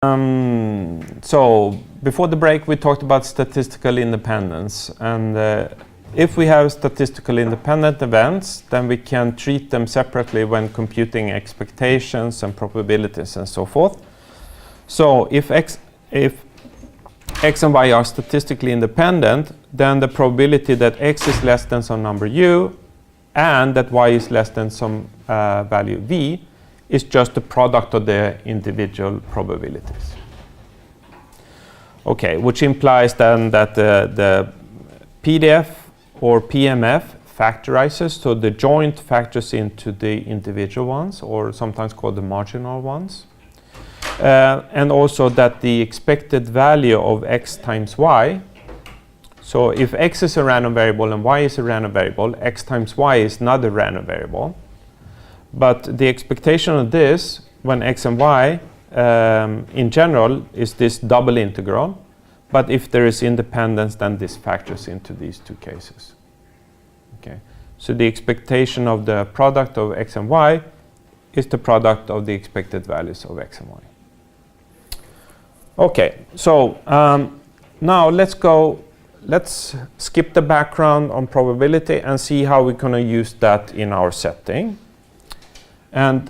So before the break we talked about statistical independence, and if we have statistical independent events, then we can treat them separately when computing expectations and probabilities and so forth. So if x and y are statistically independent, then the probability that x is less than some number u and that y is less than some value v is just the product of the individual probabilities. Okay, which implies then that the PDF or PMF factorizes, so the joint factors into the individual ones, or sometimes called the marginal ones. And also that the expected value of x times y, so if x is a random variable and y is a random variable, x times y is not a random variable. But the expectation of this, when x and y in general, is this double integral. But if there is independence, then this factors into these two cases. Okay. So the expectation of the product of x and y is the product of the expected values of x and y. Okay, so now let's skip the background on probability and see how we're going to use that in our setting. And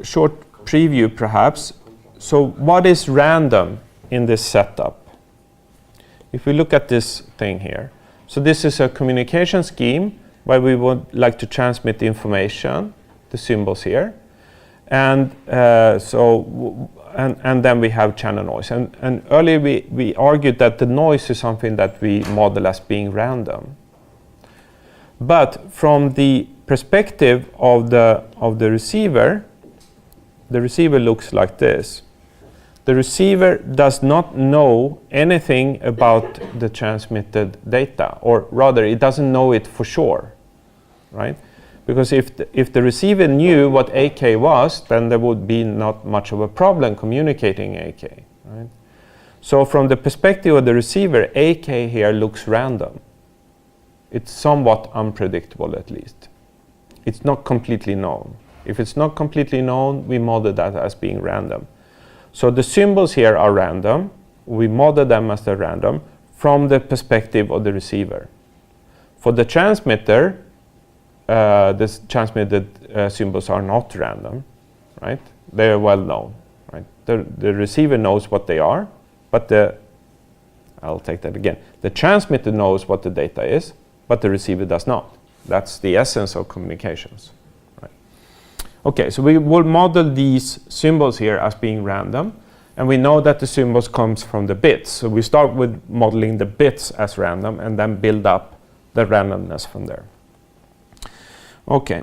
short preview perhaps. So what is random in this setup? If we look at this thing here, so this is a communication scheme where we would like to transmit information, the symbols here, and and then we have channel noise. And earlier we argued that the noise is something that we model as being random. But from the perspective of the receiver looks like this. The receiver does not know anything about the transmitted data, or rather it doesn't know it for sure, right? Because if the receiver knew what AK was, then there would be not much of a problem communicating AK, right? So from the perspective of the receiver, AK here looks random. It's somewhat unpredictable, at least. It's not completely known. If it's not completely known, we model that as being random. So the symbols here are random. We model them as they're random from the perspective of the receiver. For the transmitter, the transmitted symbols are not random, right? They're well known, right? The receiver knows what they are, but I'll take that again. The transmitter knows what the data is, but the receiver does not. That's the essence of communications. Right? Okay, so we will model these symbols here as being random, and we know that the symbols comes from the bits. So we start with modeling the bits as random and then build up the randomness from there. Okay.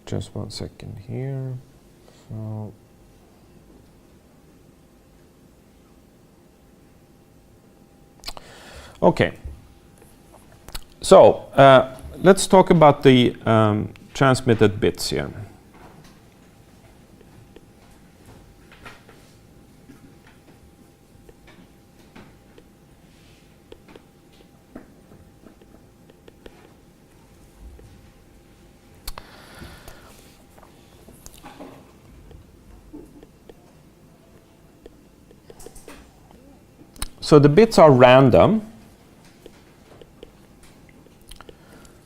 Just 1 second here. So okay. So let's talk about the transmitted bits here. So the bits are random.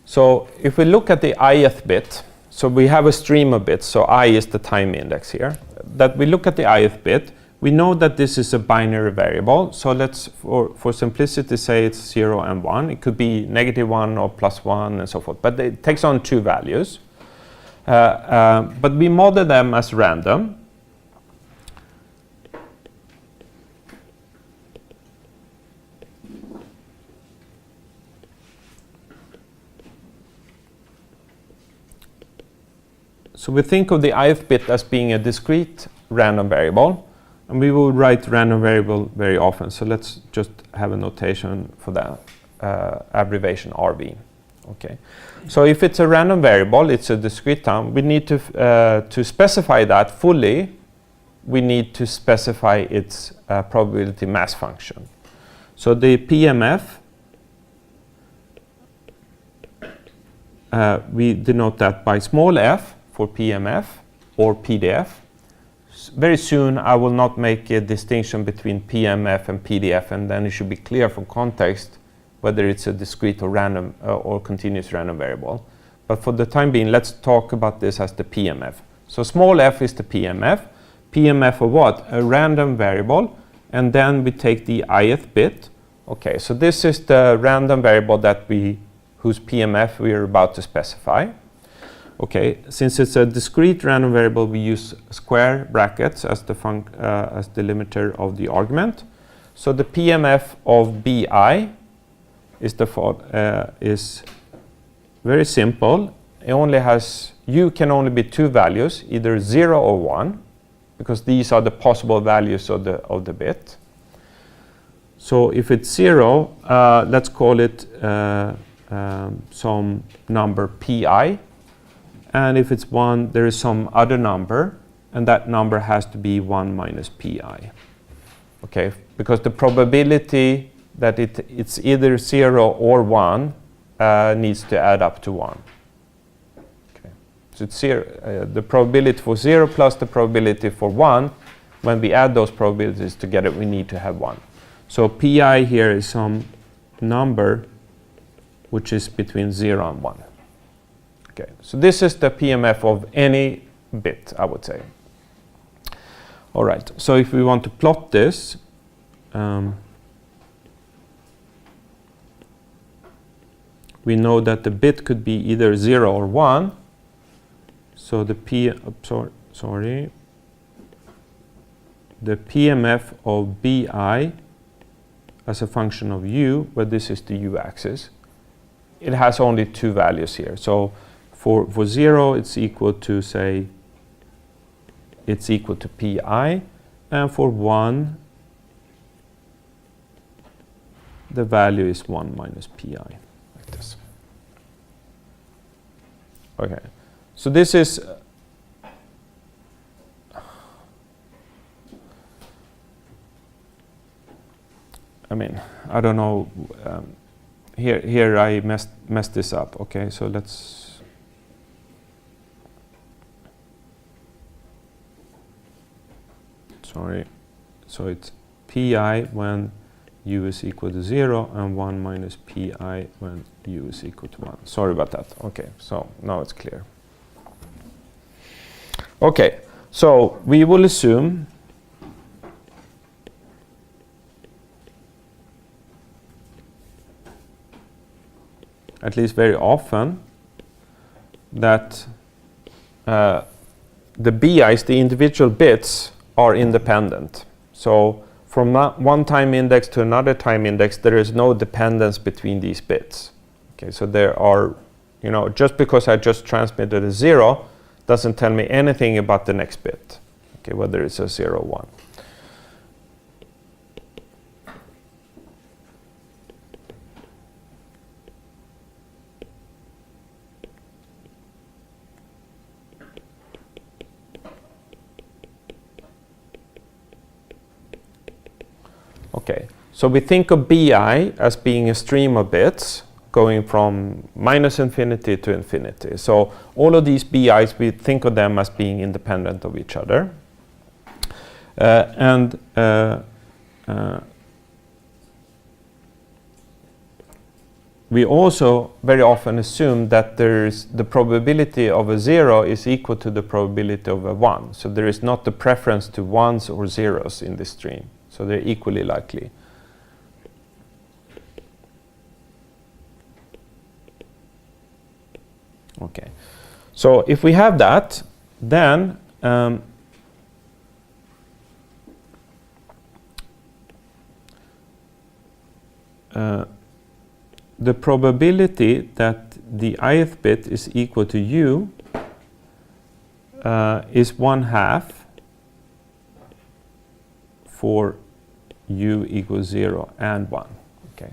So if we look at the ith bit, so we have a stream of bits, so I is the time index here. That we look at the ith bit, we know that this is a binary variable. So let's, for simplicity, say it's 0 and 1. It could be -1 or +1 and so forth, but it takes on two values. But we model them as random. So we think of the ith bit as being a discrete random variable, and we will write random variable very often. So let's just have a notation for that, abbreviation RV. Okay. So if it's a random variable, it's a discrete term, we need to specify that fully. We need to specify its probability mass function. So the PMF, we denote that by small f for PMF or PDF. Very soon I will not make a distinction between PMF and PDF, and then it should be clear from context whether it's a discrete or random or continuous random variable. But for the time being, let's talk about this as the PMF. So small f is the PMF. PMF of what? A random variable, and then we take the ith bit. Okay, so this is the random variable whose PMF we are about to specify. Okay, since it's a discrete random variable, we use square brackets as the limiter of the argument. So the PMF of bi is very simple. It only has u can only be two values, either 0 or 1, because these are the possible values of the bit. So if it's 0, let's call it some number pi. And if it's 1, there is some other number, and that number has to be 1 minus pi. Okay, because the probability that it's either 0 or 1 needs to add up to 1. Okay. So it's the probability for 0 plus the probability for 1, when we add those probabilities together, we need to have 1. So pi here is some number which is between 0 and 1. Okay, so this is the PMF of any bit, I would say. All right, so if we want to plot this, we know that the bit could be either 0 or 1. So the the PMF of bi as a function of u, where this is the u-axis, it has only two values here. So for 0, it's equal to, say, it's equal to pi, and for 1, the value is 1 minus pi, like this. Okay, so this is I don't know. Here I messed this up. Okay, so let's. Sorry. So it's pi when u is equal to 0 and 1 minus pi when u is equal to 1. Sorry about that. Okay, so now it's clear. Okay, so we will assume at least very often that the bi's, the individual bits, are independent. So from one time index to another time index, there is no dependence between these bits. Okay, so there are, just because I just transmitted a 0 doesn't tell me anything about the next bit, okay, whether it's a 0 or 1. Okay, so we think of bi as being a stream of bits going from minus infinity to infinity. So all of these bi's, we think of them as being independent of each other. We also very often assume that the probability of a 0 is equal to the probability of a 1. So there is not the preference to 1s or 0s in this stream. So they're equally likely. Okay. So if we have that, then the probability that the ith bit is equal to u is 1/2 for u equals 0 and 1. Okay,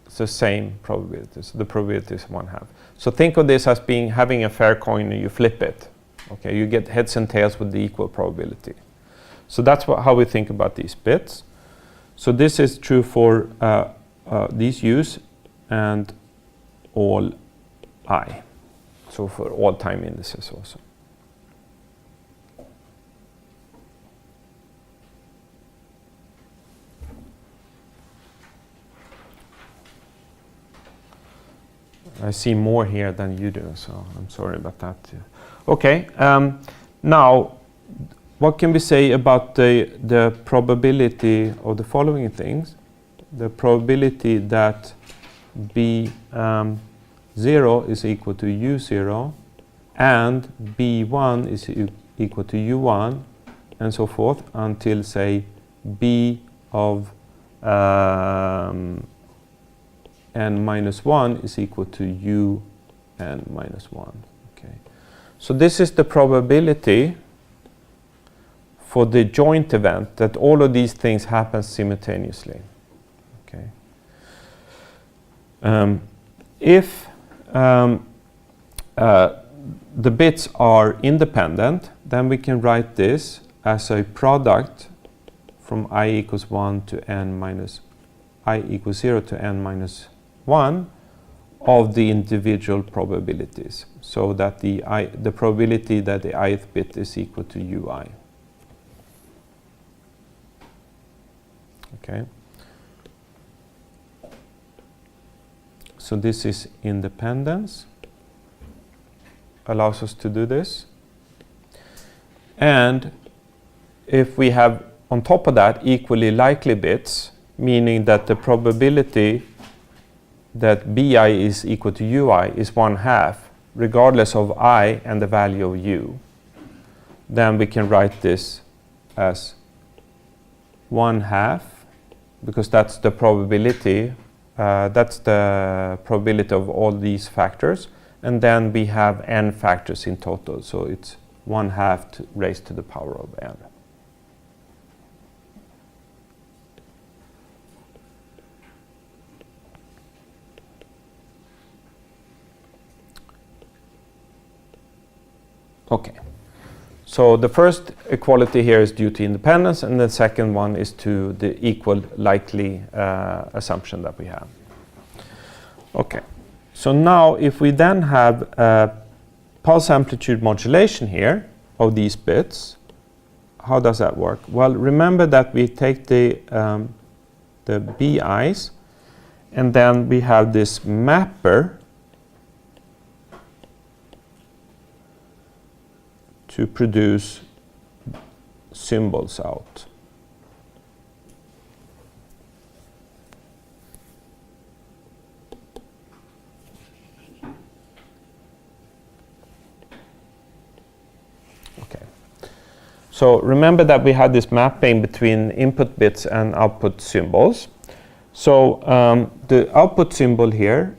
it's the same probability. So the probability is 1/2. So think of this as having a fair coin and you flip it. Okay, you get heads and tails with the equal probability. So that's how we think about these bits. So this is true for these u's and all I. So for all time indices also. I see more here than you do, so I'm sorry about that. Okay, now what can we say about the probability of the following things? The probability that B0 is equal to U0 and B1 is equal to U1 and so forth until, say, B of n minus 1 is equal to U n minus 1. Okay. So this is the probability for the joint event that all of these things happen simultaneously. Okay. If the bits are independent, then we can write this as a product from I equals 1 to n minus I equals 0 to n minus 1 of the individual probabilities, so that the probability that the ith bit is equal to ui. Okay. So this is independence, allows us to do this. And if we have on top of that equally likely bits, meaning that the probability that bi is equal to ui is 1/2, regardless of I and the value of u, then we can write this as 1/2, because that's the probability. That's the probability of all these factors, and then we have n factors in total, so it's 1/2 raised to the power of n. Okay, so the first equality here is due to independence, and the second one is to the equal likely assumption that we have. Okay, so now if we then have pulse amplitude modulation here of these bits, how does that work? Well, remember that we take the BIs, and then we have this mapper to produce symbols out. Okay. So remember that we had this mapping between input bits and output symbols. So the output symbol here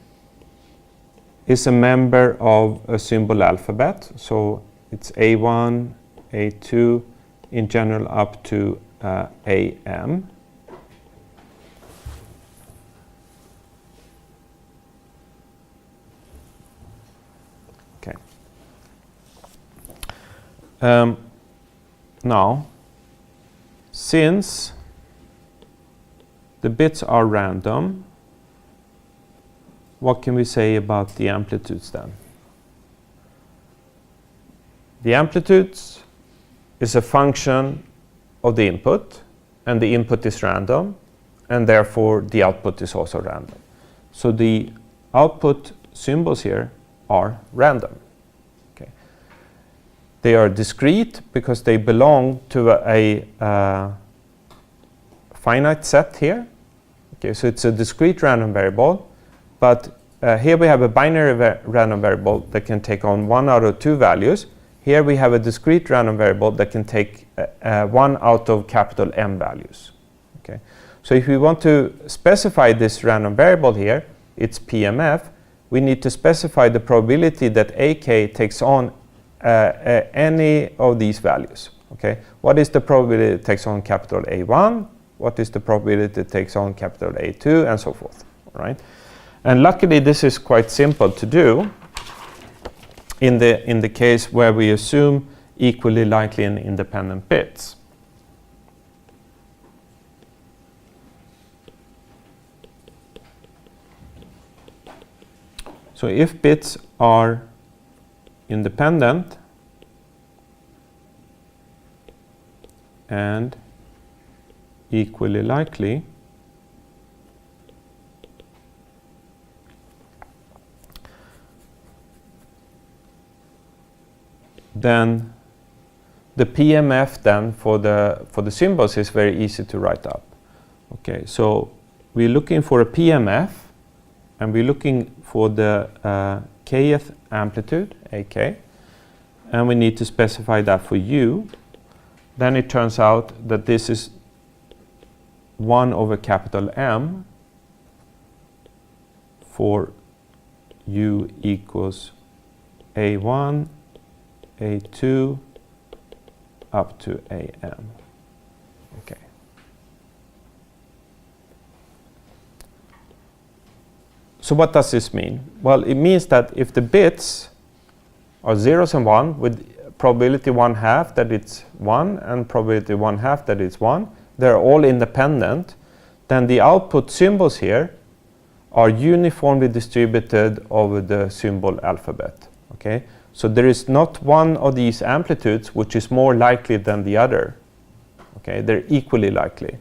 is a member of a symbol alphabet. So it's A1, A2, in general up to AM. Okay. Now, since the bits are random, what can we say about the amplitudes then? The amplitudes is a function of the input, and the input is random, and therefore the output is also random. So the output symbols here are random. Okay. They are discrete because they belong to a finite set here. Okay, so it's a discrete random variable, but here we have a binary random variable that can take on one out of two values. Here we have a discrete random variable that can take one out of capital M values. Okay. So if we want to specify this random variable here, it's PMF, we need to specify the probability that AK takes on any of these values. Okay. What is the probability it takes on capital A1? What is the probability it takes on capital A2? And so forth. All right. And luckily this is quite simple to do in the case where we assume equally likely and independent bits. So if bits are independent and equally likely, then the PMF then for the symbols is very easy to write up. Okay, so we're looking for a PMF, and we're looking for the kth amplitude, AK, and we need to specify that for U. Then it turns out that this is 1 over capital M for U equals A1, A2, up to AM. Okay. So what does this mean? Well, it means that if the bits are 0s and 1 with probability 1/2 that it's 1 and probability 1/2 that it's 1, they're all independent, then the output symbols here are uniformly distributed over the symbol alphabet. Okay? So there is not one of these amplitudes which is more likely than the other. Okay? They're equally likely.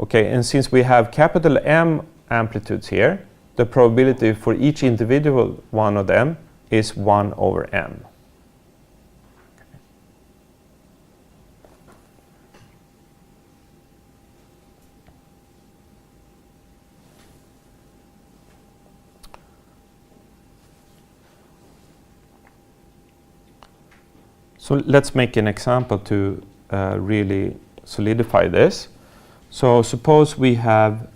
Okay? And since we have capital M amplitudes here, the probability for each individual one of them is 1 over M. Okay. So let's make an example to really solidify this. So suppose we have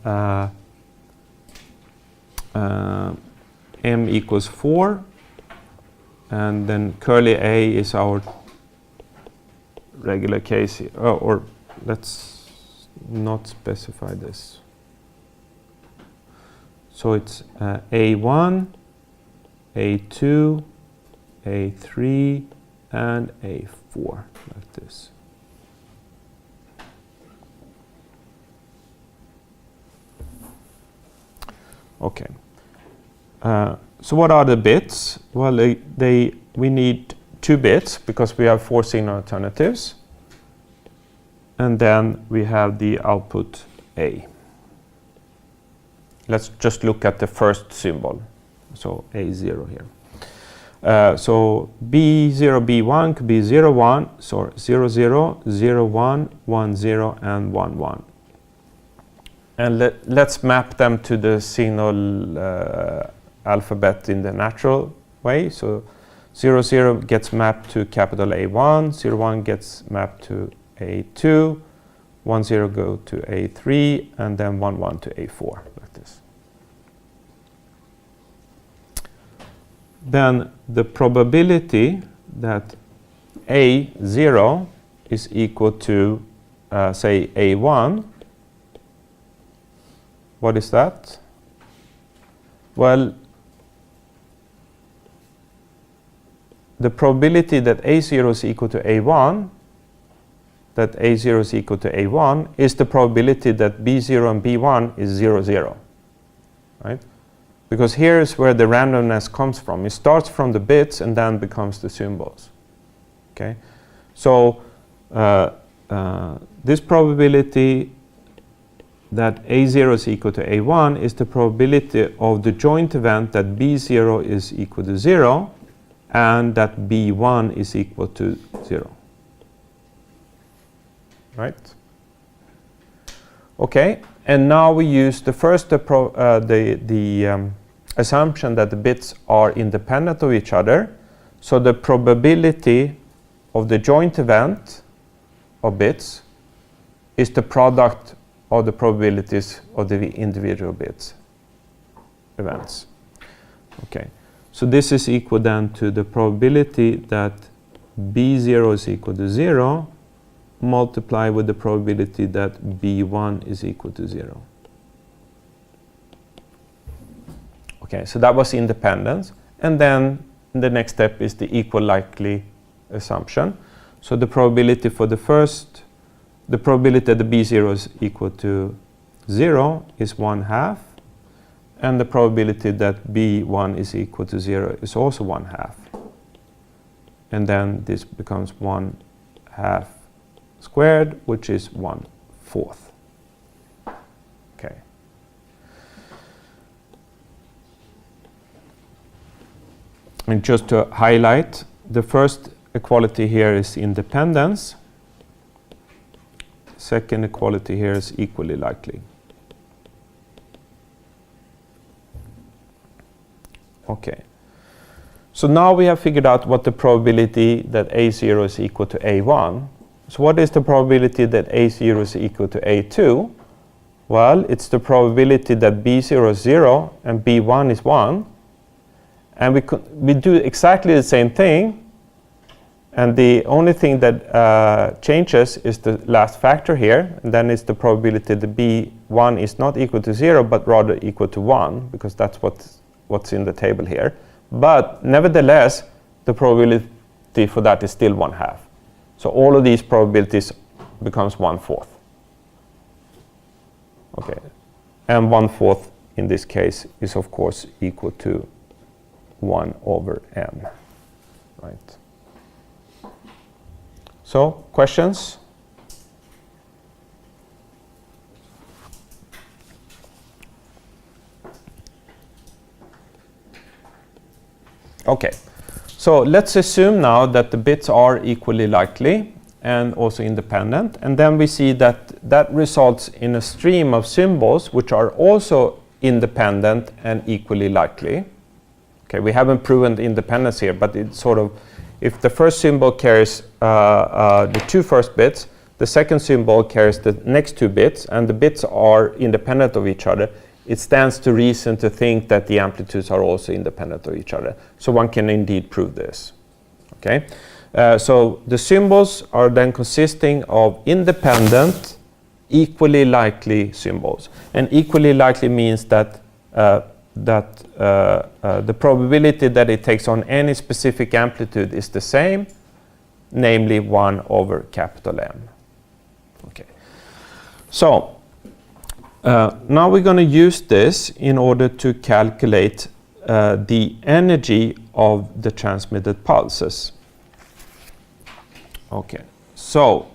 M equals 4, and then curly A is our regular case. Or let's not specify this. So it's A1, A2, A3, and A4, like this. Okay. So what are the bits? Well, we need 2 bits because we have 4 signal alternatives. And then we have the output A. Let's just look at the first symbol. So A0 here. So B0, B1 could be 0, 1, so 0, 0, 0, 1, 1, 0, and 1, 1. And let's map them to the signal alphabet in the natural way. So 0, 0 gets mapped to capital A1, 0, 1 gets mapped to A2, 1, 0 go to A3, and then 1, 1 to A4, like this. Then the probability that A0 is equal to, say, A1, what is that? Well, the probability that A0 is equal to A1, that A0 is equal to A1, is the probability that B0 and B1 is 0, 0. Right? Because here is where the randomness comes from. It starts from the bits and then becomes the symbols. Okay? So this probability that A0 is equal to A1 is the probability of the joint event that B0 is equal to 0 and that B1 is equal to 0. Right? Okay, and now we use the first assumption that the bits are independent of each other. So the probability of the joint event of bits is the product of the probabilities of the individual bits events. Okay, so this is equal then to the probability that B0 is equal to 0 multiplied with the probability that B1 is equal to 0. Okay, so that was independence. And then the next step is the equal likely assumption. So the probability for the first, the probability that the B0 is equal to 0 is 1/2. and the probability that B1 is equal to 0 is also 1/2. And then this becomes 1/2 squared, which is 1/4. Okay. And just to highlight, the first equality here is independence. Second equality here is equally likely. Okay. So now we have figured out what the probability that A0 is equal to A1. So what is the probability that A0 is equal to A2? Well, it's the probability that B0 is 0 and B1 is 1. And we do exactly the same thing. And the only thing that changes is the last factor here. And then it's the probability that B1 is not equal to 0, but rather equal to 1, because that's what's in the table here. But nevertheless, the probability for that is still 1/2. So all of these probabilities becomes 1/4. Okay. And 1/4 in this case is of course equal to 1/m. Right. So, questions? Okay, so let's assume now that the bits are equally likely and also independent, and then we see that that results in a stream of symbols which are also independent and equally likely. Okay, we haven't proven the independence here, but it's sort of, if the first symbol carries the two first bits, the second symbol carries the next two bits, and the bits are independent of each other, it stands to reason to think that the amplitudes are also independent of each other. So one can indeed prove this. Okay, so the symbols are then consisting of independent, equally likely symbols. And equally likely means that the probability that it takes on any specific amplitude is the same, namely 1/M. Okay. So now we're going to use this in order to calculate the energy of the transmitted pulses. Okay. So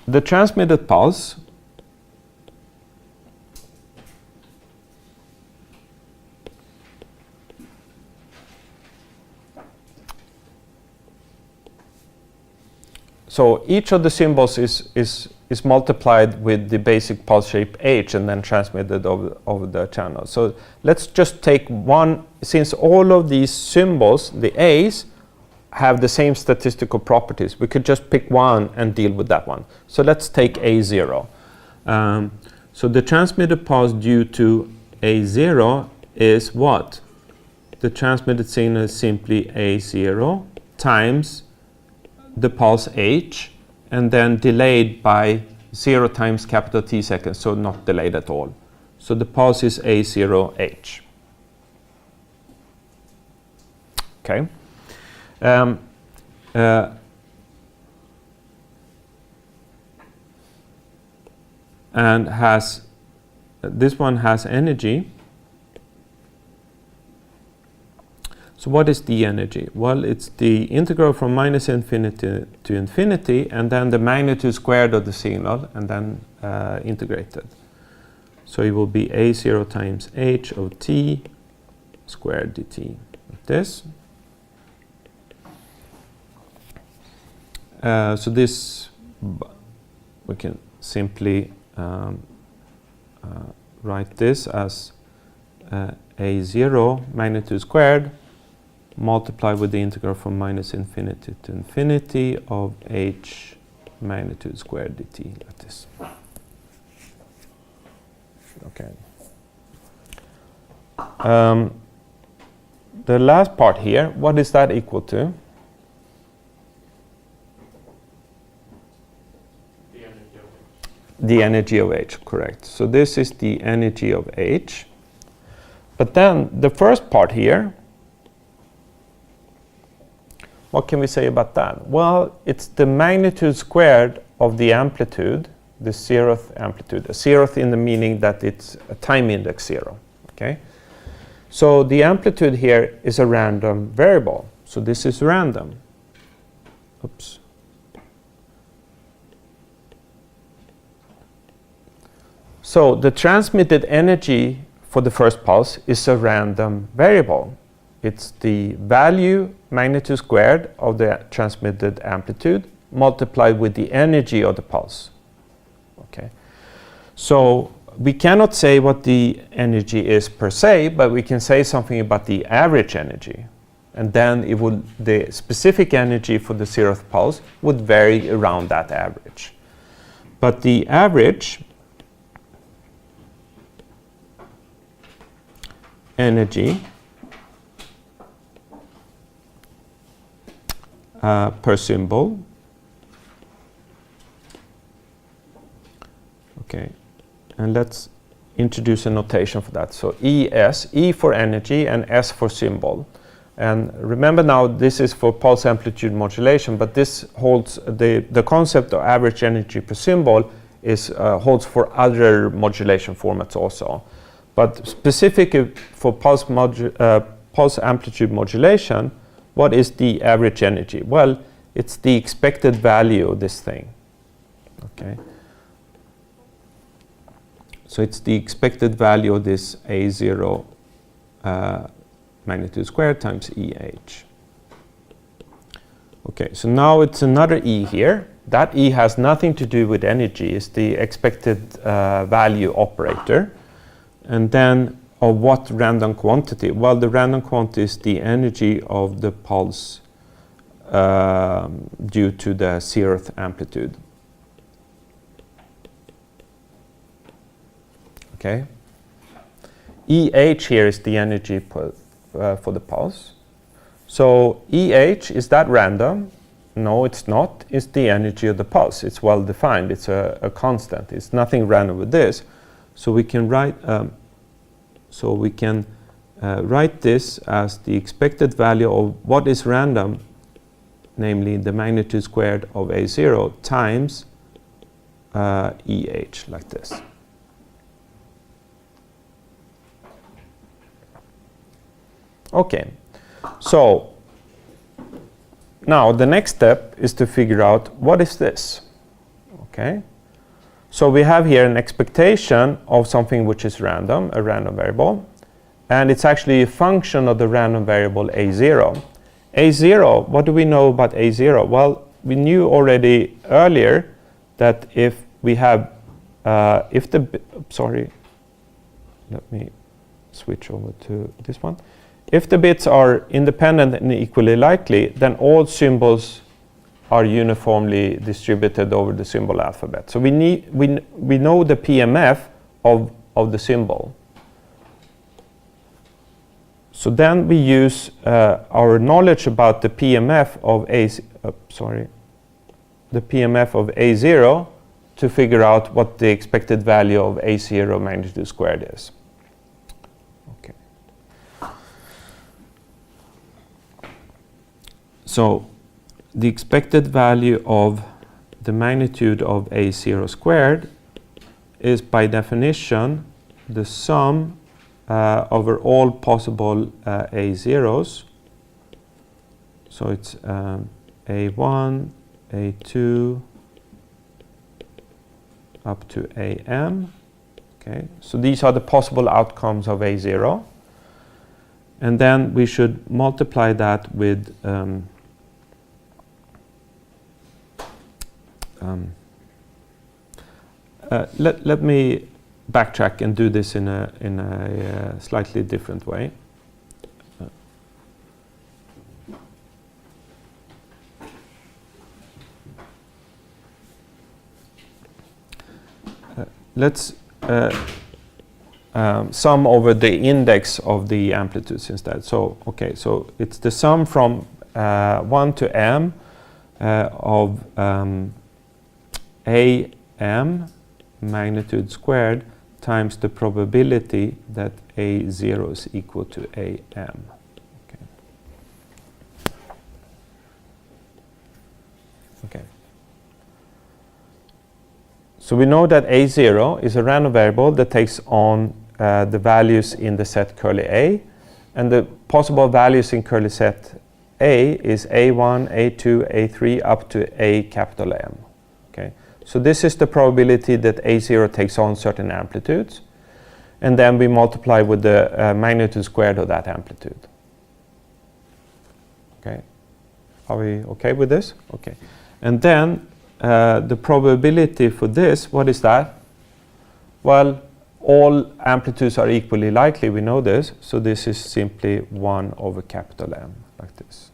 the transmitted pulse so each of the symbols is multiplied with the basic pulse shape h and then transmitted over the channel. So let's just take one, since all of these symbols, the A's, have the same statistical properties, we could just pick one and deal with that one. So let's take A0. So the transmitted pulse due to A0 is what? The transmitted signal is simply A0 times the pulse h, and then delayed by 0 times capital T seconds, so not delayed at all. So the pulse is A0h. Okay. And this one has energy. So what is the energy? Well, it's the integral from -infinity to infinity, and then the magnitude squared of the signal, and then integrated. So it will be A0 times h of t squared dt, like this. So this, we can simply write this as A0 magnitude squared multiplied with the integral from -infinity to infinity of h magnitude squared dt, like this. Okay. The last part here, what is that equal to? The energy of h, correct. So this is the energy of h. But then the first part here, what can we say about that? Well, it's the magnitude squared of the amplitude the zeroth amplitude. A zeroth in the meaning that it's a time index 0. Okay? So the amplitude here is a random variable. So this is random. Oops. So the transmitted energy for the first pulse is a random variable. It's the value magnitude squared of the transmitted amplitude multiplied with the energy of the pulse. Okay. So we cannot say what the energy is per se, but we can say something about the average energy. And then the specific energy for the 0th pulse would vary around that average. But the average energy per symbol. Okay, and let's introduce a notation for that. So ES, E for energy and S for symbol. And remember now, this is for pulse amplitude modulation, but this holds the concept of average energy per symbol is holds for other modulation formats also. But specifically for pulse amplitude modulation, what is the average energy? Well, it's the expected value of this thing. Okay. So it's the expected value of this A0 magnitude squared times EH. Okay, so now it's another E here. That E has nothing to do with energy. It's the expected value operator. And then of what random quantity? Well, the random quantity is the energy of the pulse due to the 0th amplitude. Okay. EH here is the energy for the pulse. So EH, is that random? No, it's not. It's the energy of the pulse. It's well defined. It's a constant. It's nothing random with this. So we can write. Write this as the expected value of what is random, namely the magnitude squared of A0 times EH, like this. Okay, so now the next step is to figure out what is this. Okay, so we have here an expectation of something which is random, a random variable, and it's actually a function of the random variable A0. A0, what do we know about A0? Well, we knew already earlier that if we have, let me switch over to this one. If the bits are independent and equally likely, then all symbols are uniformly distributed over the symbol alphabet. So we know the PMF of the symbol. So then we use our knowledge about the PMF of A0 to figure out what the expected value of A0 magnitude squared is. Okay. So the expected value of the magnitude of A0 squared is by definition the sum over all possible A0s. So it's A1, A2, up to AM. Okay, so these are the possible outcomes of A0. And then we should multiply that with let me backtrack and do this in a slightly different way. Let's sum over the index of the amplitudes instead. So okay, so it's the sum from 1 to m of AM magnitude squared times the probability that A0 is equal to AM. Okay. Okay. So we know that A0 is a random variable that takes on the values in the set curly A, and the possible values in curly set A is A1, A2, A3 up to A capital M. Okay? So this is the probability that A0 takes on certain amplitudes, and then we multiply with the magnitude squared of that amplitude. Okay? Are we okay with this? Okay. And then the probability for this, what is that? Well, all amplitudes are equally likely, we know this, so this is simply 1 over capital M, like this.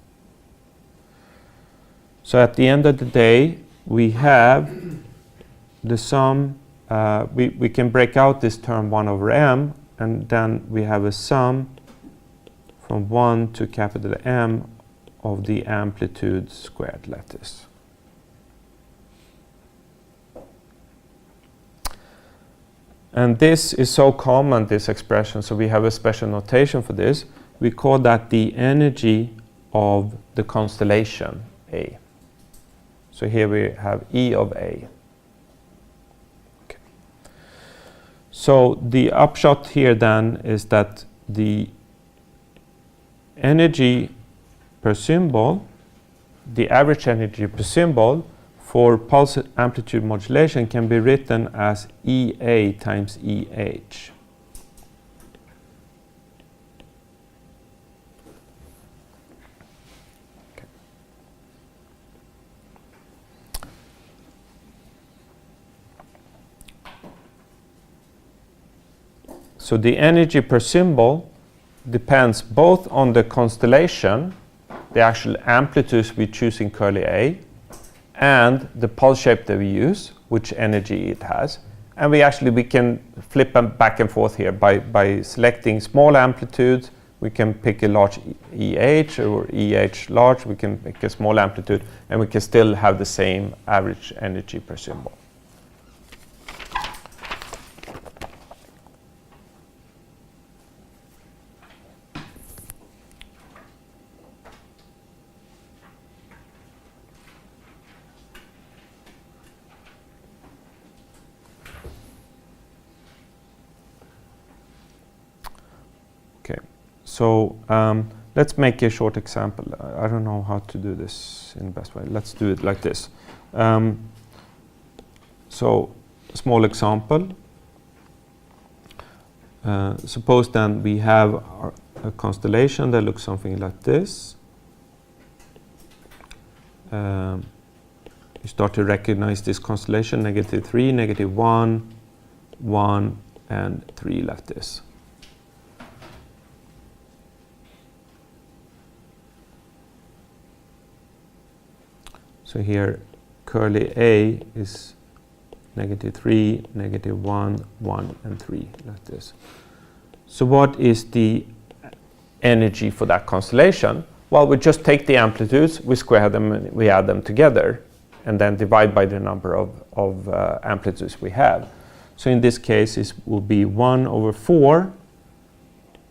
So at the end of the day, we have the sum, we can break out this term 1 over M, and then we have a sum from 1 to capital M of the amplitude squared lattice. And this is so common, this expression, so we have a special notation for this. We call that the energy of the constellation A. So here we have E of A. Okay. So the upshot here then is that the energy per symbol, the average energy per symbol for pulse amplitude modulation can be written as EA times EH. Okay. So the energy per symbol depends both on the constellation, the actual amplitudes we choose in curly A, and the pulse shape that we use, which energy it has. And we can flip them back and forth here by selecting small amplitudes. We can pick a large EH or EH large. We can pick a small amplitude, and we can still have the same average energy per symbol. So let's make a short example. I don't know how to do this in the best way. Let's do it like this. So a small example. Suppose then we have a constellation that looks something like this. You start to recognize this constellation, -3, -1, 1, and 3 like this. So here curly A is -3, -1, 1, and 3 like this. So what is the energy for that constellation? Well, we just take the amplitudes, we square them, and we add them together, and then divide by the number of amplitudes we have. So in this case, it will be 1 over 4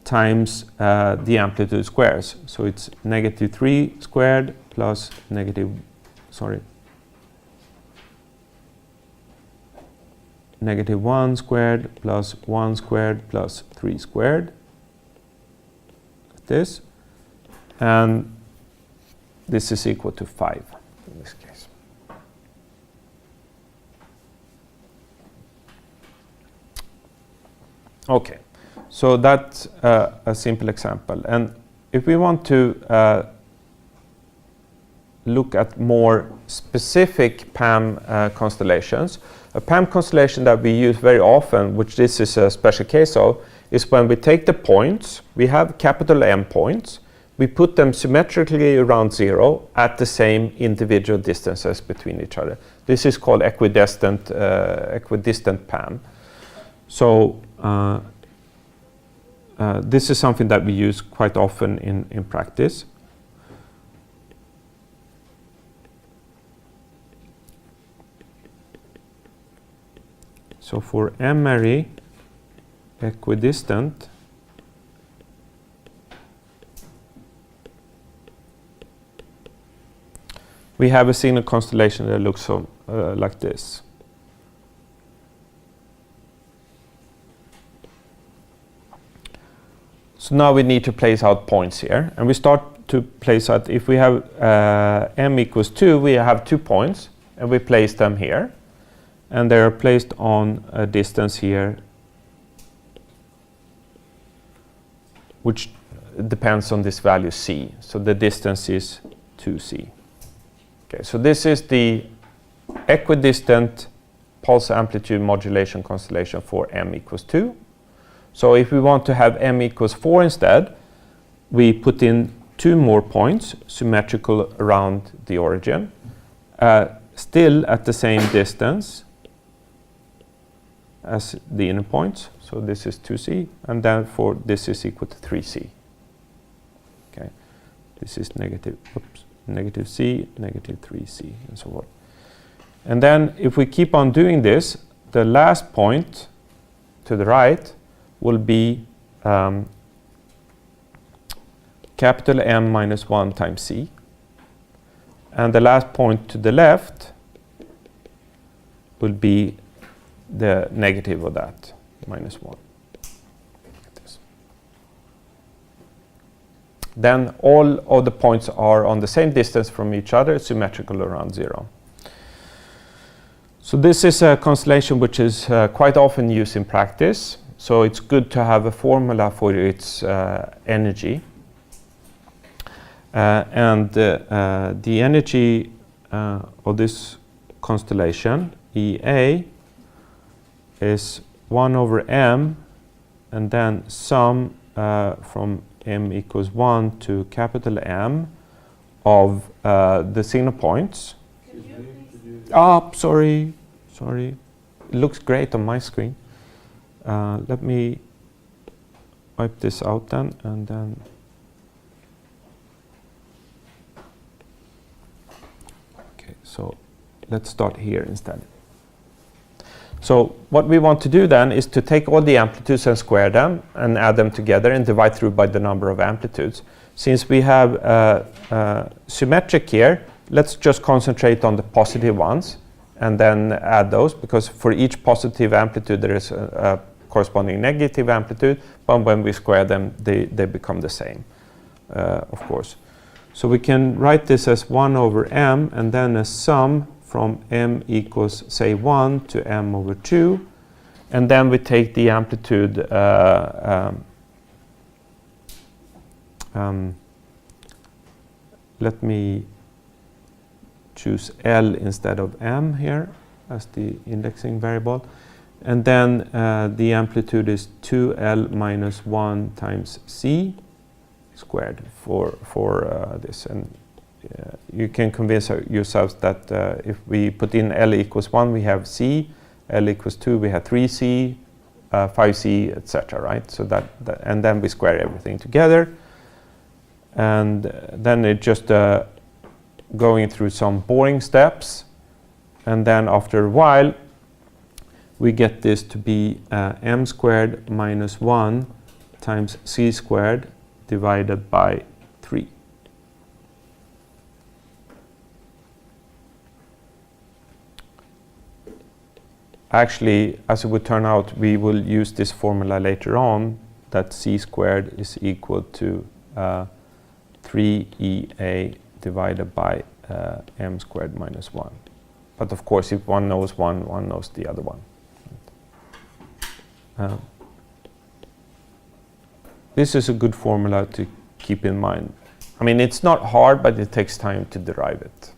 times the amplitude squares. So it's -3 squared plus -1 squared plus 1 squared plus 3 squared, like this, and this is equal to 5 in this case. Okay, so that's a simple example, and if we want to look at more specific PAM constellations. A PAM constellation that we use very often, which this is a special case of, is when we take the points, we have capital M points, we put them symmetrically around 0 at the same individual distances between each other. This is called equidistant PAM. So this is something that we use quite often in practice. So for M-ary equidistant, we have a signal constellation that looks like this. So now we need to place out points here, and we start to place out, if we have m equals 2, we have 2 points, and we place them here, and they're placed on a distance here, which depends on this value c. So the distance is 2c. Okay, so this is the equidistant pulse amplitude modulation constellation for m equals 2. So if we want to have m equals 4 instead, we put in 2 more points symmetrical around the origin, still at the same distance as the inner points. So this is 2c, and then for this is equal to 3c. Okay, this is negative c, negative 3c, and so on. And then if we keep on doing this, the last point to the right will be capital M minus 1 times c. And the last point to the left will be the negative of that, minus 1. Like this. Then all of the points are on the same distance from each other, symmetrical around 0. So this is a constellation which is quite often used in practice. So it's good to have a formula for its energy. And the energy of this constellation, EA, is 1 over m, and then sum from m equals 1 to capital M of the signal points. Sorry. It looks great on my screen. Let me wipe this out then, and then. Okay, so let's start here instead. So what we want to do then is to take all the amplitudes and square them and add them together and divide through by the number of amplitudes. Since we have symmetric here, let's just concentrate on the positive ones and then add those, because for each positive amplitude there is a corresponding negative amplitude, but when we square them they become the same, of course. So we can write this as 1 over m, and then a sum from m equals, say, 1 to m over 2, and then we take the amplitude let me choose L instead of M here as the indexing variable, and then the amplitude is 2L minus 1 times C squared for this. And you can convince yourselves that if we put in L equals 1, we have C, L equals 2, we have 3C, 5C, etc., right? So that and then we square everything together, and then it just going through some boring steps, and then after a while we get this to be m squared minus 1 times c squared divided by 3. Actually, as it would turn out, we will use this formula later on, that c squared is equal to 3EA divided by m squared minus 1. But of course, if one knows one, one knows the other one. This is a good formula to keep in mind. I mean, it's not hard, but it takes time to derive it.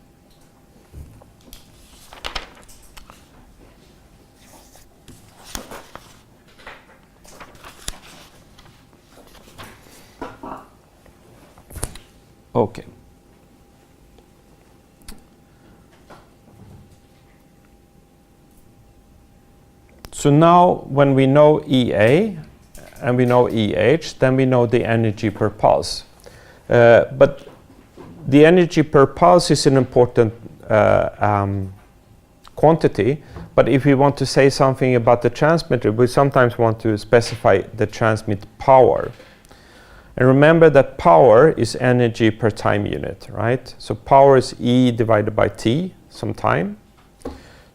Okay. So now when we know EA and we know EH, then we know the energy per pulse. But the energy per pulse is an important quantity, but if we want to say something about the transmitter, we sometimes want to specify the transmit power. And remember that power is energy per time unit, right? So power is E divided by T, some time.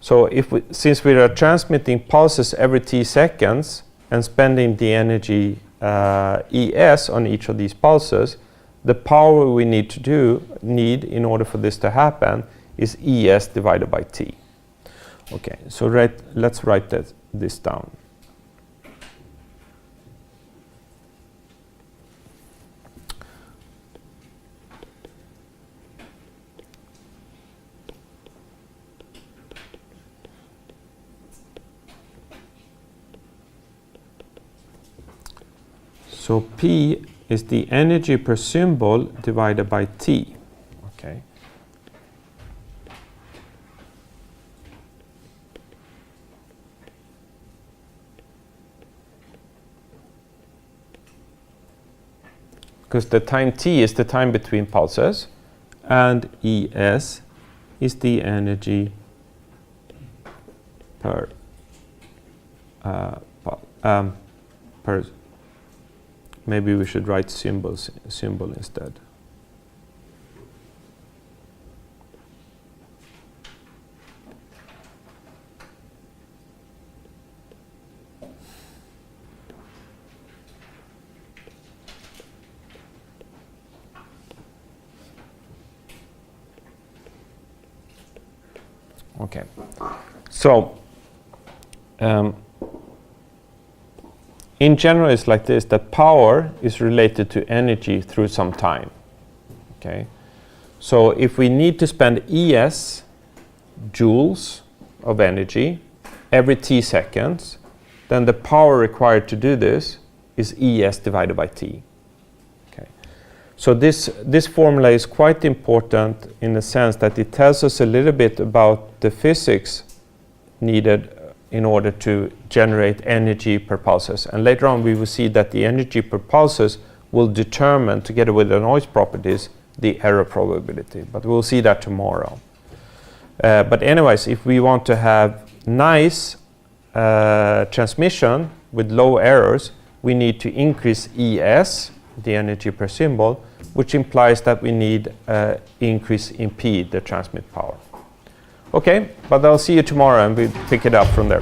So since we are transmitting pulses every t seconds and spending the energy ES on each of these pulses, the power we need in order for this to happen is ES divided by T. Okay, so let's write this down. So P is the energy per symbol divided by T. Okay. Because the time T is the time between pulses, and ES is the energy per maybe we should write symbol instead. Okay, so in general, it's like this, that power is related to energy through some time. Okay, so if we need to spend ES joules of energy every t seconds, then the power required to do this is ES divided by T. Okay, so this formula is quite important in the sense that it tells us a little bit about the physics needed in order to generate energy per pulses. And later on we will see that the energy per pulses will determine, together with the noise properties, the error probability. But we'll see that tomorrow. But anyways, if we want to have nice transmission with low errors, we need to increase ES, the energy per symbol, which implies that we need increase in P, the transmit power. Okay, but I'll see you tomorrow and we'll pick it up from there.